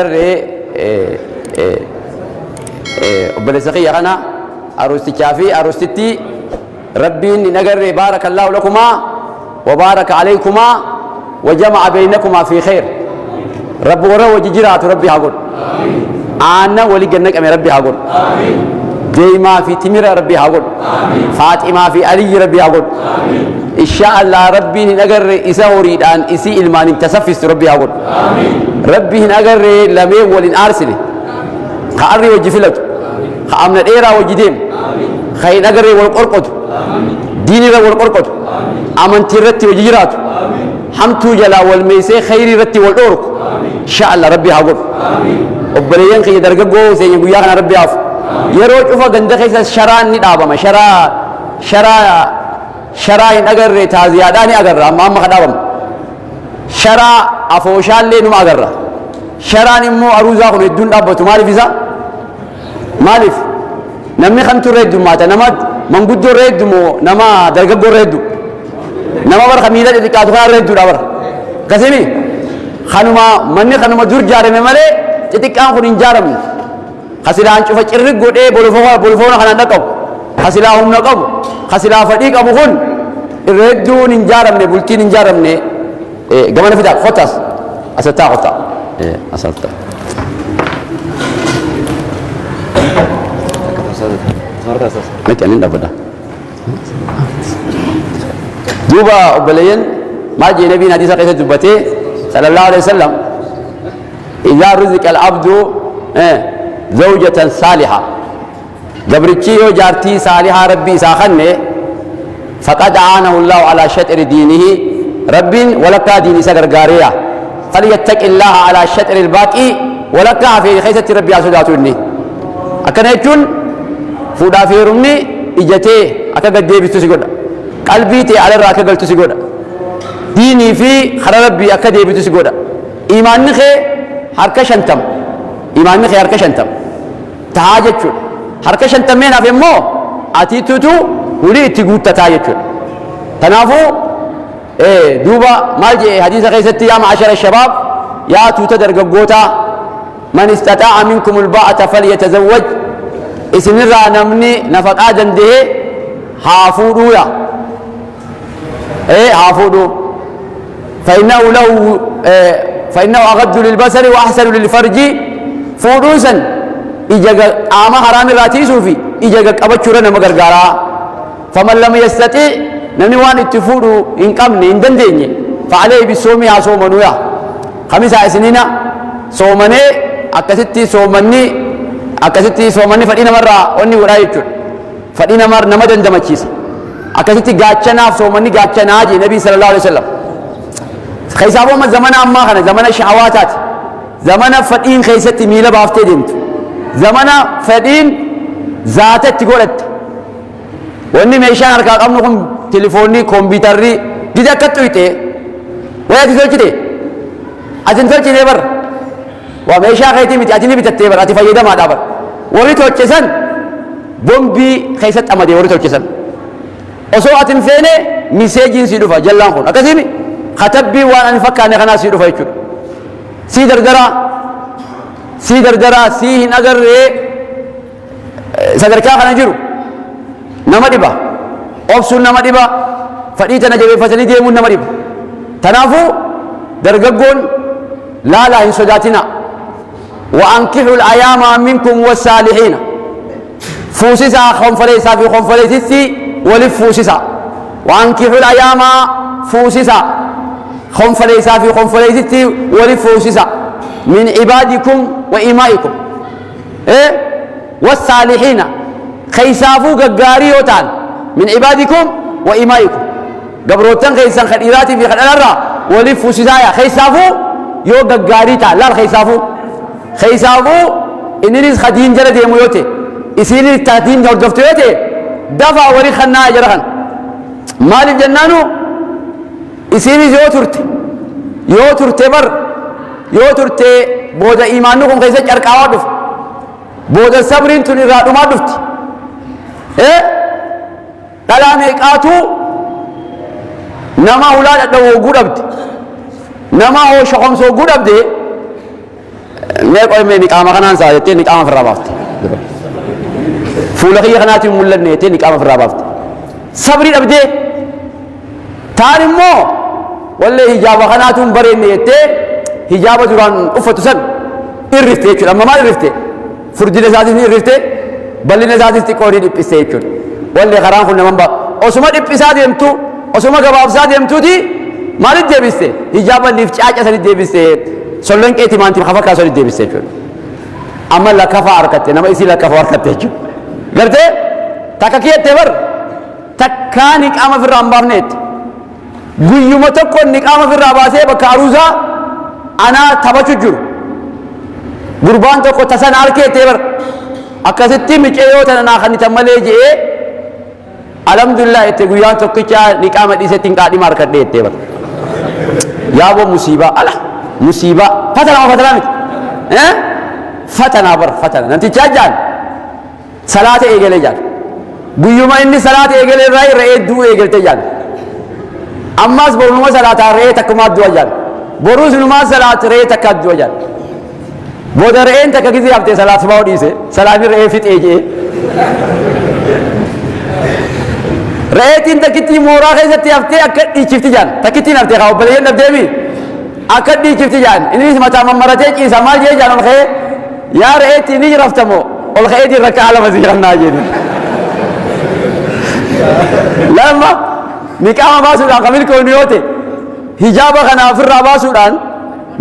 agarree obboleessa kiyya kana arustichaa fi arustitti rabbiin hin agarree baarakallaahu lakumaa wa baaraka alaykumaa wa jama'a baynakumaa fi khayr rabbi warra wajji jiraatu rabbi haa godhu aannan walii gannaqame rabbi haa godhu deemaa fi timira rabbi haa godhu faaximaa fi aliyyi rabbi haa godhu inshaallah rabbiin hin agarre isa horiidhaan isii ilmaan hin tasaffistu rabbi haa godhu rabbi hin agarre lameen waliin aarsine ka arri wajji filatu ka amna dheeraa wajji deemu ka hin agarre wal qorqotu diinirra wal qorqotu amantii irratti wajji jiraatu hamtuu jalaa wal meesee khayrii irratti wal dhoorku inshaallah rabbi haa godhu obboleeyyan kiyya dargaggoo seenya guyyaa kana rabbi haafu yeroo cufa ganda keessa sharaan ni dhaabama sharaa hin agarre taaziyaadhaa ni agarra amma ka dhaabama sharaa afooshaallee numa agarra sharaan immoo aruuzaa kun hedduun dhaabbatu maaliif isa maaliif namni kamtu irra heddummaata nama manguddoo irra heddumoo nama dargaggoo irra heddu nama bara miila xixiqqaatu kana irra hedduudha bara kasimi kanuma manni kanuma dur jaarame malee xixiqqaan kun hin jaaramne kasilaan cufa cirri godhee bolofoona kanaan dhaqabu kasilaa humna qabu kasilaa fadhii qabu kun irra hedduun hin jaaramne bultiin hin jaaramne gamana fidaa qotaas asattaa qotaa asattaa miti anin dhabbada duuba obboleeyyan maal jee nabiin hadiisa keessa dubbatee sallallahu alaihi wasallam idaa ruziqa al-abdu زوجة صالحة قبرتشي جارتي صالحة ربي ساخنه فقد عانه الله على شطر دينه رب ولك ديني سقر قارية فليتق الله على شطر الباقي ولك في خيسة ربي أسوداتوني أكنا يجون فودا في رمني إجتي أكا قد ديبستو سيقودا قلبيتي على الراكا قلتو سيقودا ديني في خرى ربي أكا ديبستو سيقودا إيمان نخي حركة شنتم إيمان نخي حركة شنتم تهاجت حركة شنتمين في مو أتيتو ولي تقول تتاجت تنافو دوبا مالجي حديث غيثتي يا معشر الشباب يا تتدرق قوتا من استطاع منكم الباءة فليتزوج اسم الرا نمني نفق آدم ده حافظوا يا حافظوا فإنه أغض للبصر وأحسن للفرج فودوسا إجا آما حرام راتي صوفي إجا قبچورا نمغرغارا فمن لم يستطيع نمني وان اتفودو إن قمني إن دنديني فعليه بالصوم يا صومنويا خمسة سنين صومني أكستي صومني فدينا مرة وني ورايتون فدينا مرة نمدن دمچيس أكستي غاچناف صومني غاچناجي نبي صلى الله عليه وسلم خيسابو ما زمان أما خنا زمان الشهواتات زمان فدين خيستي ميلا بافتي ديمت زمان فدين ذاتت تقولت واني ميشان اركا قمنكم تليفوني كمبيوتري جدا كتويته ويا تسولتي اجن فلتي بر وميشا خيتي متي اجني بتتبر اتي فايده ما دابر وريتو تشسن بومبي خيست امدي وريتو تشسن اسو اتن فيني ميساجين سي دوفا جلان كون اكاسيمي خطبي وان فكاني خنا سي دوفا يچو سي دردرا سي نغر صدركا خنا جيرو نما ديبا اوبسون نما ديبا فديتنا جبي فسني ديمون نما ديبا تنافو درغغون لا إن صداتنا وأنكحوا الأيام منكم والصالحين فوسسا خنفليسا في خنفليسي ولف فوسسا وأنكحوا الأيام فوسسا خنفليسا في خنفليسي ولف فوسسا من عبادكم وإمائكم والصالحين خيسافو غغاريوتان من عبادكم وإمائكم قبروتان خيسان خديراتي في خدالرا ولف فوسسا خيسافو يو غغاري تا لا خيسافو انني خدين جره ديمويوتي اسيني تاتين جوردفتويوتي دفع وري خنا جرهن مال الجنانو اسيني يوترت بر يوترت بودا ايمانكم خيسه چرقاوا دف بودا صبرين تني رادوما دفت دلاميقاتو نما اولاد دو غودبت نما هو شخمسو غودبدي mee qoyme niqaama kanaan saa jettee niqaama ofirraa baafte fuula kiyya kanaatiin mul'anne jettee niqaama ofirraa baafte sabrii dhabdee taan immoo wallee hijaaba kanaatuun bareenne jettee hijaaba duraan uffatu san irrifte jechuudha amma maal irrifte furdina isaatis ni irrifte bal'ina isaatis xiqqoo ni dhiphiste jechuudha wallee karaan kun naman ba'a osuma dhiphisaa deemtu osuma gabaabsaa deemtuuti maalit deebiste hijaaba liif caaca sanit deebiste solloon qeeti maantiif hafakkaa sanit deebiste jechuudha amma lakkafaa harkatte nama isii lakkafaa harkatte jechuudha gartee takka kiyyette bar takkaa niqaama ofirraa hin baafneetti guyyuma tokko niqaama ofirraa baasee bakka aruusaa anaa taphachuu jiru gurbaan tokko tasan harkeettee bar akkasitti miceeyoo tana naa kannitan malee je'ee alhamdulillah itti guyyaan tokkicha niqaama dhiisetti hin qaadhima harkadhee ittee bar yaaboo musiibaa ala musiibaa fatanaa miti fatanaa bar fatana namtichaa jaan salaata eegalee jaan guyyuma inni salaata eegalee irraa re'ee du'u eegalte jaan ammas boruma salaataa re'ee takkumaa du'a jaan borus numaa salaat re'ee takka du'a jaan booda re'een takka gizii haftee salaat baa'u dhiise salaanni re'ee fixee jee re'eetiin takkittii mooraa keessatti haftee akka dhiichifti jaan takkittiin haftee kaa obboleeyyan dhabdeemi akka dhiichifti jaan innis mataa mammaratee ciisa maal jee jaan ol ka'ee yaa re'eetiin ni raftamoo ol ka'eetiin rakkaa lama ziirannaa jedhe lama niqaama baasuudhaan kan milkoonu yoo ta'e hijaaba kana ofirraa baasuudhaan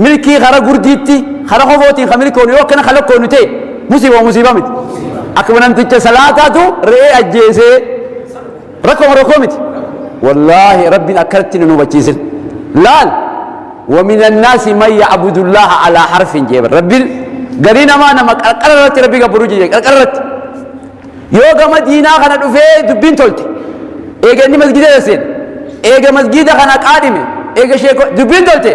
milkii kara gurdiitti kara kofootiin kan milkoonu yoo akkana kalakkoonu ta'e musiibaa miti akkuma namticha salaataatu re'ee ajjeesee rakkoo miti wallaahi rabbiin akkanatti nu hubachiisin laal ومن الناس من يعبد الله على حرف جبر ربي قرينا ما نما قررت ربي قبروجي قررت يوغا مدينة خنا دفه دبين تولتي ايغا ني مسجد يسين ايغا مسجد خنا قادم ايغا شيخ دبين تولتي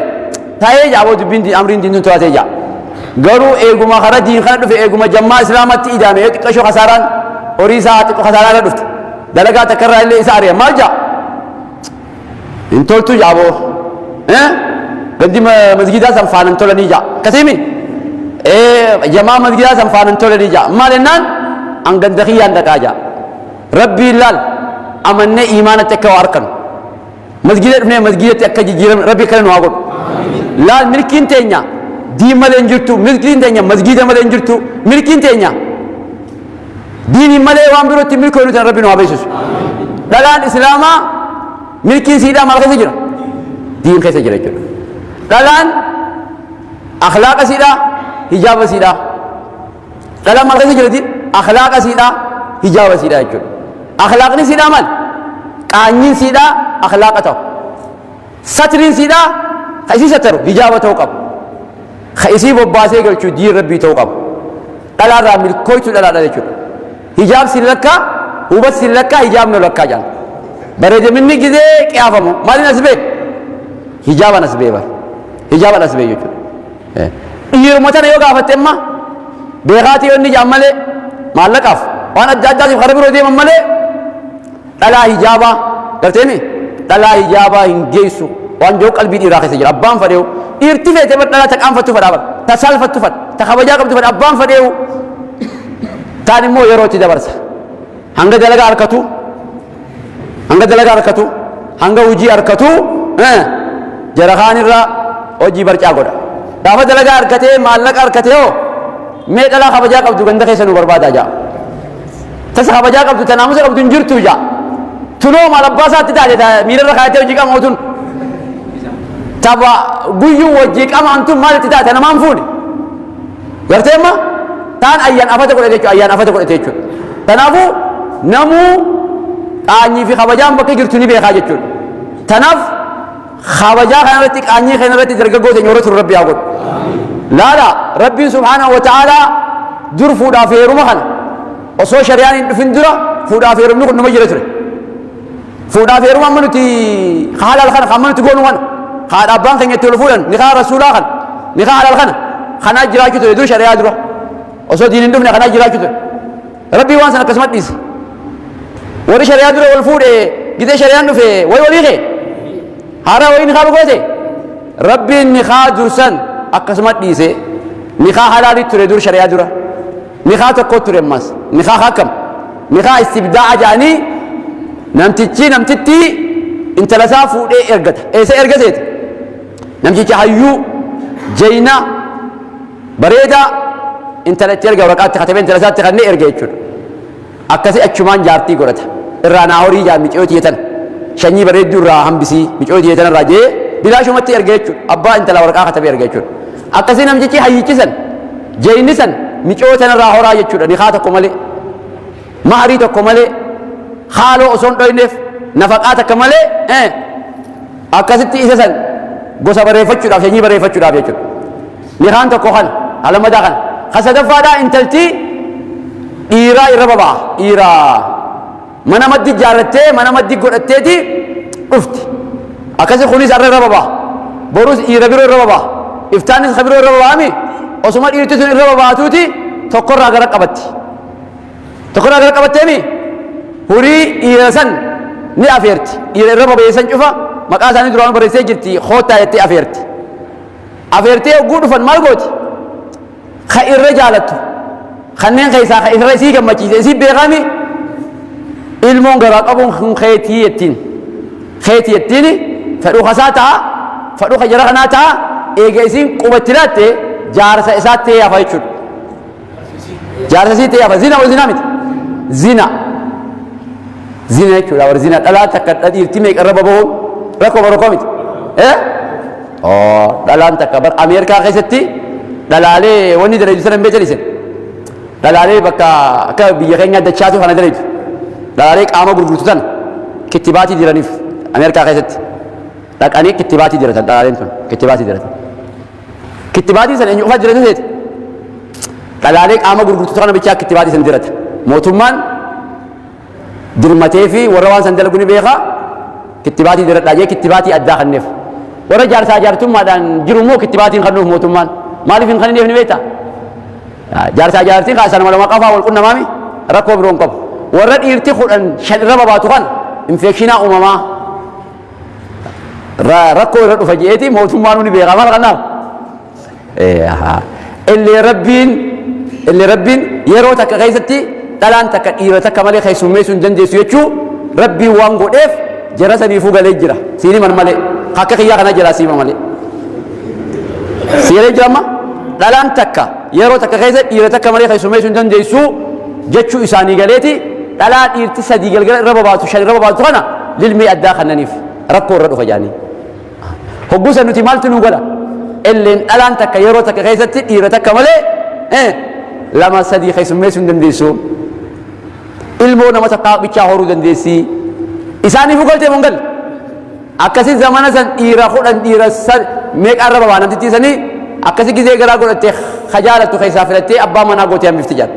تاي جابو دبين دي امرين دين تو اتيجا غرو ايغو ما خرا دين خنا دفه ايغو ما جما اسلامات ايدامه يقشو خساران اوريسا اتقو خساران دفت دلغا تكرر اللي اساري ما جا انتولتو جابو قد مسجد سنفان انتولا نيجا كسيمي جماعة مسجد سنفان انتولا نيجا ما لنان ان قندخي عندك آجا ربي اللال امن ايمانة تكواركن مسجد ابن مسجد تكجي جيرم ربي كلن واقول لال ملكين تينيا دي ملين جرتو ملكين تينيا مسجد ملين جرتو ملكين تينيا ديني ملي وامبرو تملكو نتن ربي نوابيسوس لالان اسلاما ملكين سيدا مالك سجرا دين خيس سجرا جرا دلان أخلاق سيدا حجاب سيدا دلان مالك سجلتي أخلاق سيدا حجاب سيدا يجول أخلاق سيدا مال قانين سيدا أخلاقته سترين سيدا خيسي ستر حجاب توقف خيسي بباسي قلتو دين ربي توقف دلان رامل كويتو دلان يجول حجاب سيلكا وبس سيلكا حجاب نلكا جان برد مني كده كيافمو مالي نسبه حجاب نسبه بار hijaaba dhas bee jechuudha dhiiruma tana yoo gaafatte amma beekaatii yoo inni jaan malee maallaqaaf waan adda addaatiif kara biroo deeman malee dhalaa hijaabaa garteemi dhalaa hijaabaa hin geessu waan joo qalbii dhiiraa keessa jira abbaan fadheewu dhiirti feete bar dhalaa ta qaanfattu fadhaa bar ta saalfattu fadha ta kabajaa qabdu fadha abbaan fadheewu taan immoo yerootti dabarsa hanga dalagaa harkatu hanga hujii harkatu jarakaanirraa hojii barcaa godha gaafa dalagaa harkatee maallaqa harkatee hoo mee dhalaa kabajaa qabdu ganda keessa nu barbaadaa jaa tasa kabajaa qabdu ta naamusa qabdu hin jirtu jaa tunoo maal abbaa isaatti taate miilarra kaayatee hojii qaama otun tapha guyyuu hojii qaama antun maalitti taate namaan fuudhe gartee amma taan ayyaan afata godhate jechuudha kanaafuu namuu qaanyii fi kabajaan bakka jirtu ni beekaa jechuudha tanaaf خبجا خنرتي قاني خنرتي درجة تنورت ربي أقول لا ربي سبحانه وتعالى در فودا فيرو مخن وصو شريان فندرا فودا فيرو نقول نمجرته فودا فيرو ما منتي خال الخن خمن تقول وان خال أبان خن يتلفون نخال رسول خن نخال الخن خنا جراكي تدور شريان درا وصو دين دم خنا جراكي ربي وان سنة قسمت ديس وري شريان درا والفود جد شريان في ويوليه هارا وين خابو قوتي ربي نخا درسن أقسمت ديسه nikaa halaalii ture dur shari'aa dura nikaa tokko ture ammas nikaa hakam nikaa istibdaa'a jedhanii namtitti intala isaa fuudhee ergata eessa ergateeti namtichi hayyuu jayna bareda intala itti erga waraqaatti katabee intala isaatti kannee erga jechuudha akkasi achumaan jaartii godhata irraa naa horii jaa micooti yetan shanyii bareedduu irraa hambisii micooti yetan irraa jee bilaashumatti erga jechuudha abbaa intala waraqaa katabee erga jechuudha akkasi namtichi hayyichisan jaynisan micootan irraa horaa jechuudha nikaa tokko malee maharii tokko malee haaloo osoo hin dhoyneef nafaqaa takka malee akkasitti isa san gosa bareeffachuudhaaf shanyii bareeffachuudhaaf jechuudha nikaan tokko kan alamadaa kan kasadaffaadhaa intaltii dhiiraa irra baba'a dhiiraa mana maddi jaarrattee mana maddi godhatteeti dhufti akkasi kunis arra irra baba'a borus dhiira biroo irra baba'a iftaanis ka biroo irra baba'ami osuma dhiirti sun irra babaatuuti tokkorraa gara qabatteemi hurii dhiira san ni afeerti dhiira irra babeessan cufa maqaa isaanii duraan barreessee jirti hoottaa jettee afeertee hogguu dhufan maal gooti ka irra jaalattu kanneen keessaa ka irra isii gammachiise isii beekami ilmoon garaa qabuun kun keetii jettiin fedhuu kasaa ta'a fedhuu ka jara kanaa ta'a eega isiin qubatti laatte jaarsa isaatti yaafa jechuudha jaarsa isiitti yaafa zina wal zinaa miti zina jechuudha warri zina dhalaa takka dhiirti meeqa irra babahuun rakkoo miti dhalaan takka bar ameerikaa keessatti dhalaalee wanni dalagu sana hin beekalisen dhalaalee bakka akka biyya keenya dachaatu kana dalagu dhalaalee qaama gurgurtu sana kittibaatii jiraniif ameerikaa keessatti dhaqanii kittibaatii jiratan dhalaaleen sun kittibaatii sana eenyu ufaa jiratu seeti dhalaalee qaama gurgurtu kana bichaa kittibaatii sana jirata mootummaan dirmatee fi warra waan san dalagu ni beeka kittibaatii diradhaa jee kittibaatii addaa kanneef warra jaarsaa jaartummaadhaan jiru immoo kittibaatiin kannuuf mootummaan maaliif hin kanneef ni beektaa jaarsaa jaartiin kaa sana malama qafaa wal qunnamaami rakkoo biroon qabu warra dhiirti 10 irra babaatu kan infekshinaa uumamaa rakkoo irra dhufa jeeti mootummaan ni beeka maal kannaaf illee rabbiin yeroo takka keessatti dhalaan takka dhiira takka malee keessummeessuu hin dandeessu jechuu rabbiin waan godheef jara saniifuu galee jira siini man malee akka kiyyaa kana jira siima malee siiree jira amma dhalaan takka yeroo takka keessa dhiira takka malee keessummeessuu hin dandeessu jechuu isaanii galeeti dhalaa dhiirti sadii galgala irra babaatu 5 irra babaatu kana lilmii addaa kannaniif rakkoo irra dhufa jaanii hogguusa nuti maaltu nu godha illeen dhalaan takka yeroo takka keessatti dhiira takka malee 2-3 keessummeessuu hin dandeessu ilmoo nama takkaa bichaa horuu dandeessi isaaniifuu galtee mongal akkasi zamana san dhiira 10 dhiira meeqa irra babaa namtittii sanii akkasi gizee garaa godhattee khajaalattu keessaa filattee abbaa manaa gootee hambifti jaan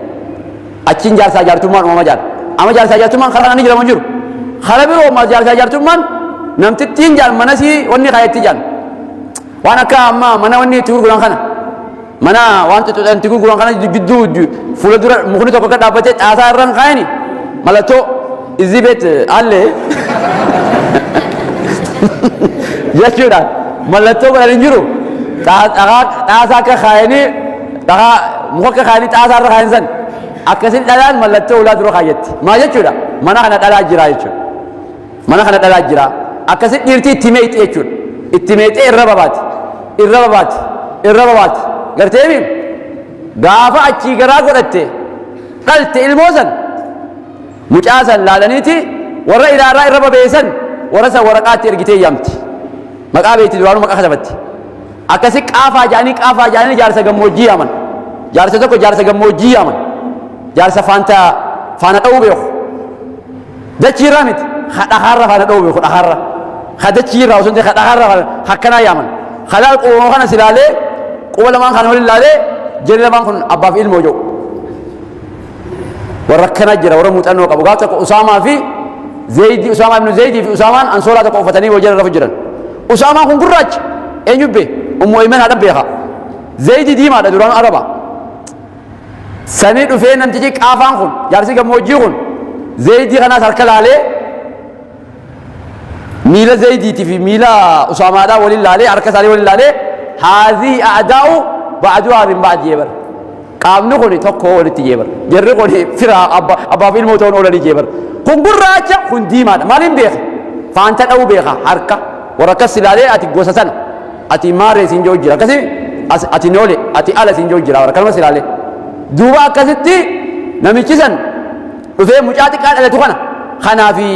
achiin jaarsaa jaartummaan uumama jaan ama jaarsaa jaartummaan karaa kana jiraman jiru kara biroo ma jaarsaa jaartummaan namtittiin jaan manasii wanni kaayetti jaan waan akka amma mana wanni itti gurguran kana mana waan xuxuxan itti gurguran kana gidduu fuula dura mukni tokko akka dhaabbatee xaasaa irraan kaayani mallattoo izii beet allee jechuudhaan mallattoo godhan hin jiru xaasaa akka kaayanii muka akka kaayanii xaasaa irra kaayan san akkasiin dhalaan mallattoo ulaa dura kaayetti maa jechuudha mana kana dhalaa jira jechuudha mana kana dhalaa jira akkasiin dhiirtii itti meexxee jechuudha itti meexxee irra babaati garteemi gaafa achii garaa godhatte dhalte ilmoo san mucaa san laalaniiti warra ilaalaa irra babeessan warra san waraqaatti ergitee yaamti maqaa beeyti duraanuu maqaa kasabatti akkasi qaafaa jaanii jaarsa gammoojjii yaaman jaarsa tokko jaarsa gammoojjii yaaman jaarsa faana dha'uu beeku dachiirraa miti dhakaarra faana dha'uu beeku dhakaarra dachiirraa osoo hin ta'e dhakaarra hakkanaa yaaman halaal qubama kana silaalee quba lamaan kana waliin laalee jari lamaan kun abbaaf ilmoo jiru warra akkanaa jira warra muuxannoo qabu gaafa tokko Usaamaa fi Zeeyidii Usaamaa ibnu Zeeyidii fi Usaamaan ansoolaa tokko uffatanii wajjin rafu jiran Usaamaan kun gurraacha eenyu bee ummoo iman haadha beeka Zeeyidii diimaadha duraan araba sanii dhufee namtichi qaafaan kun jaarsi gammoojjii kun Zeeyidii kanaas harka laalee miila Zeeyidiitii fi miila Usaamaadhaa waliin laalee harka isaanii waliin laalee haazii a'daa'u بعدها من بعد جبر قام نقولي تكو ولتي جبر جري قولي فرا أبا في الموتون ولا جبر كن براجع كن ديما مالين بيخ فأنت أو بيخا حركة وركز سلالة أتي جوسسنا أتي ماري سنجو جرا كذي أتي نولي أتي على سنجو جرا وركلمة سلالة دوبا كذتي نميكسن وفي مجاتك على تخنا خنا في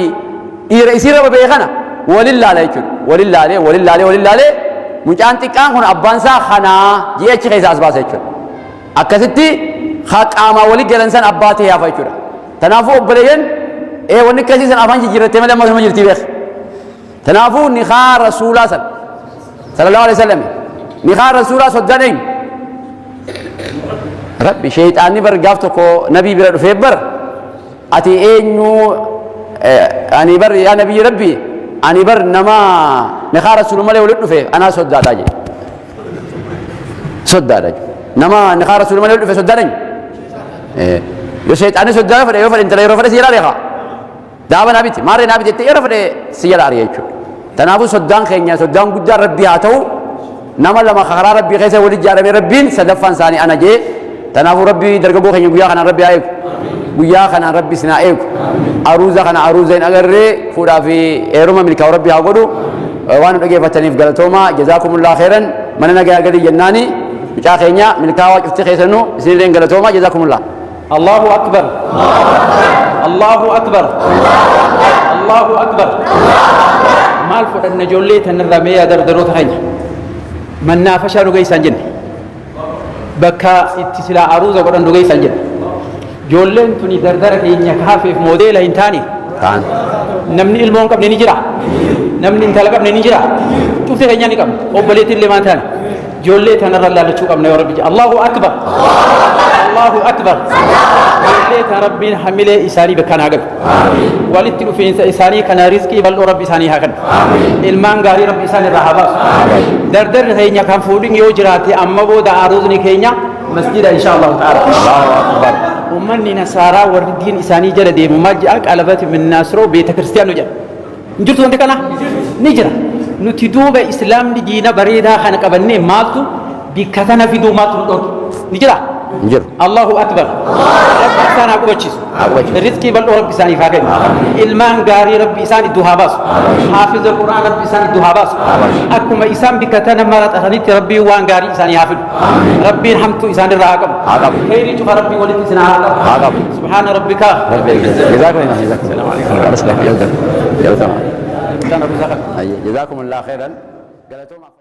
يصير ببيخنا ولله لا يجون ولله لا ولله لا ولله لا مجاتك هون أبانسا خنا جيش خيزاس باس يجون أكذتي خاك أما ولي جلنسان أباتي يا فيجون تنافو بلين إيه ونكسيسن أفانج جرت تملا ما سمجر تبيخ تنافو نخار رسول الله صلى الله عليه وسلم نخار رسول الله صدقني ربي شيطاني برجعتكو نبي فيبر أتي إنه أني بر يا نبي ربي أني بر نما نخار رسول الله ولد فيه أنا صدق داجي صدق داجي نما نخار رسول الله ولد فيه صدقني يا شيطاني صدق فره يفر أنت لا يفر سيرا لها دابا نبي ماري نبي تيرا فره سيرا ريجو تنافو صدقان خينيا صدقان قدر ربي هاتو نما لما خرار ربي خيسه ولد جاربي ربين سدفان ثاني أنا جي تنافو ربي درجبو خينيا قيا خنا ربي أيك قيا خنا ربي سنا أيك عروزة خنا عروزين أجر فورا في إيروما ملك ربي هاقولو وانا بقي فتنيف قالتوما جزاكم الله خيرا من أنا جاي قال جناني بتاع خينيا ملك هوا شفت خيسنو سنين قالتوما جزاكم الله الله أكبر الله أكبر الله أكبر مال فرد نجولي تنرمي أدر دروت خينيا من نافش رجع سنجن بكا اتصلا عروزة قرن رجع سنجن جولين توني دردرة كينيا كافي في موديل إنتاني كان نمني المون كم نيجرا نمني انتلا كم نيجرا شوفي خينيا نكم أوبليت اللي ما تان جولي تنر الله لشوك أمنا وربي الله أكبر الله أكبر جولي تربي حمله إساني بكنا عقب والد في إساني كنا رزقي بل ربي إساني هكذا المان غاري ربي إساني رهباس دردر خينيا كم فودين يوجراتي أما بودا عروضني خينيا مسجد إن شاء الله تعالى الله أكبر ومن نصارى والدين إساني جل دي ممجأك على بيت من ناصرو بيت كريستيان نجار نجرت عندك أنا نجرا نتدوب إسلام دينا بريدا خانك أبني ماتو بكتنا في دو ماتو دور نجرا نجر الله أكبر رب إسان أقوتشيس رزقي بل رب إساني فاكر إلمان غاري رب إساني دوهاباس حافظ القرآن رب إساني دوهاباس أكما إسان بكتنا مرات أخذت ربي وان غاري إساني حافظ ربي حمتو إساني الرهاقم خيري شوف ربي ولد إساني هاقم سبحان ربك جزاكم الله السلام عليكم جزاكم الله خيرا